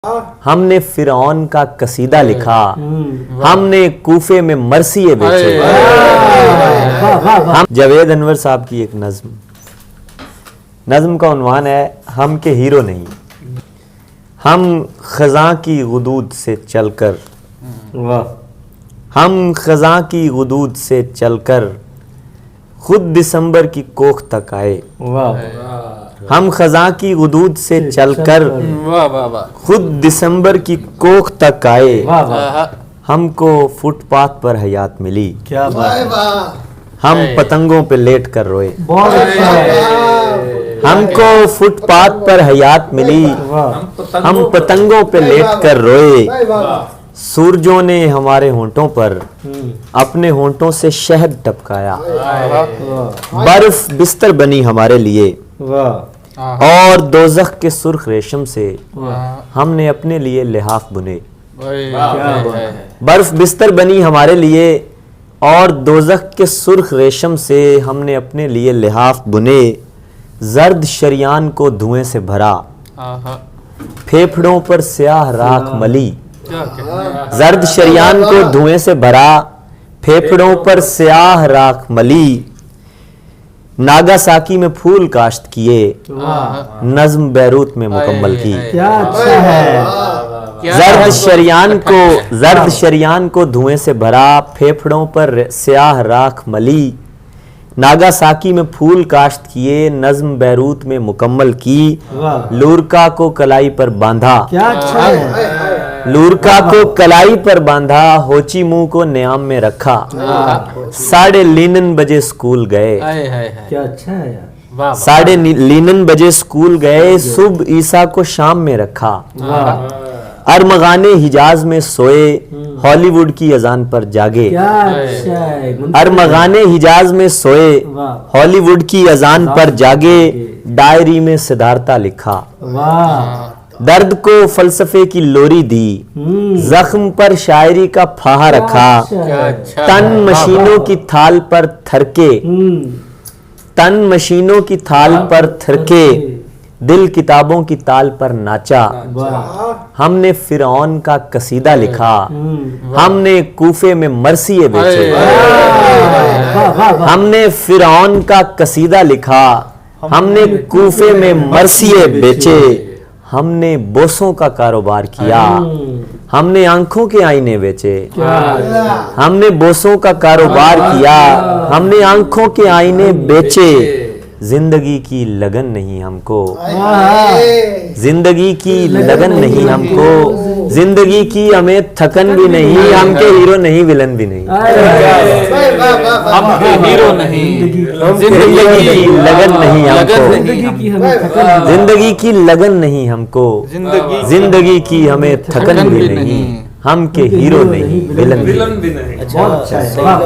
हमने फिरौन का कसीदा लिखा, हमने कूफे में मरसिये बेचे। हम जावेद अनवर साहब की एक नज्म का उन्वान है हम के हीरो नहीं। हम खज़ां की गुदूद से चलकर, हम खज़ां की गुदूद से चलकर खुद दिसंबर की कोख तक आए। हम खज़ां की गुदूद से चलकर खुद दिसंबर की कोख तक आए। हमको फुटपाथ पर हयात मिली, क्या बात। हम पतंगों पे लेट कर रोए। हमको फुटपाथ पर हयात मिली, हम पतंगों पे लेट कर रोए। सूरजों ने हमारे होंठों पर अपने होंठों से शहद टपकाया। बर्फ बिस्तर बनी हमारे लिए और दोज़ख के सुर्ख रेशम से हमने अपने लिए लिहाफ बुने। बर्फ बिस्तर बनी हमारे लिए और दोज़ख के सुर्ख रेशम से हमने अपने लिए लिहाफ बुने। जर्द शरियान को धुएं से भरा, फेफड़ों पर स्याह राख मली। जर्द शरियान को धुएं से भरा, फेफड़ों पर स्याह राख मली। नागासाकी में फूल काश्त किए, नज्म बैरूत में मुकम्मल की। क्या अच्छा है। जर्द शरियान को धुएं से भरा, फेफड़ों पर स्याह राख मली। नागासाकी में फूल काश्त किए, नज्म बैरूत में मुकम्मल की। लूरका को कलाई पर बांधा, क्या अच्छा है। लूरका को कलाई पर बांधा, होची मुंह को न्याम में रखा। 9:30 बजे स्कूल गए। क्या अच्छा है यार। 9:30 बजे स्कूल गए, सुबह ईसा को शाम में रखा। अरमगाने हिजाज में सोए, हॉलीवुड की अजान पर जागे। क्या अच्छा है। अरमगाने हिजाज में सोए, हॉलीवुड की अजान पर जागे। डायरी में सिद्धार्था लिखा, वाह। दर्द को फलसफे की लोरी दी, जख्म पर शायरी का फाहा रखा। तन मशीनों की थाल पर थरके, तन मशीनों की थाल पर थरके, दिल किताबों की ताल पर नाचा। हमने फिरौन का कसीदा लिखा, हमने कूफे में मरसिये बेचे। हमने फिरौन का कसीदा लिखा, हमने कूफे में मरसिये बेचे। हमने बोसों का कारोबार किया, हमने आंखों के आईने बेचे। हमने बोसों का कारोबार किया, हमने आंखों के आईने बेचे। जिंदगी की लगन नहीं हमको, जिंदगी की लगन नहीं हमको, जिंदगी की हमें थकन भी नहीं। हम के हीरो नहीं, विलन भी नहीं। हम के हीरो नहीं, जिंदगी की लगन नहीं हमको, जिंदगी की लगन नहीं हमको, जिंदगी की हमें थकन भी नहीं। हम के हीरो नहीं, विलन भी नहीं। अच्छा है।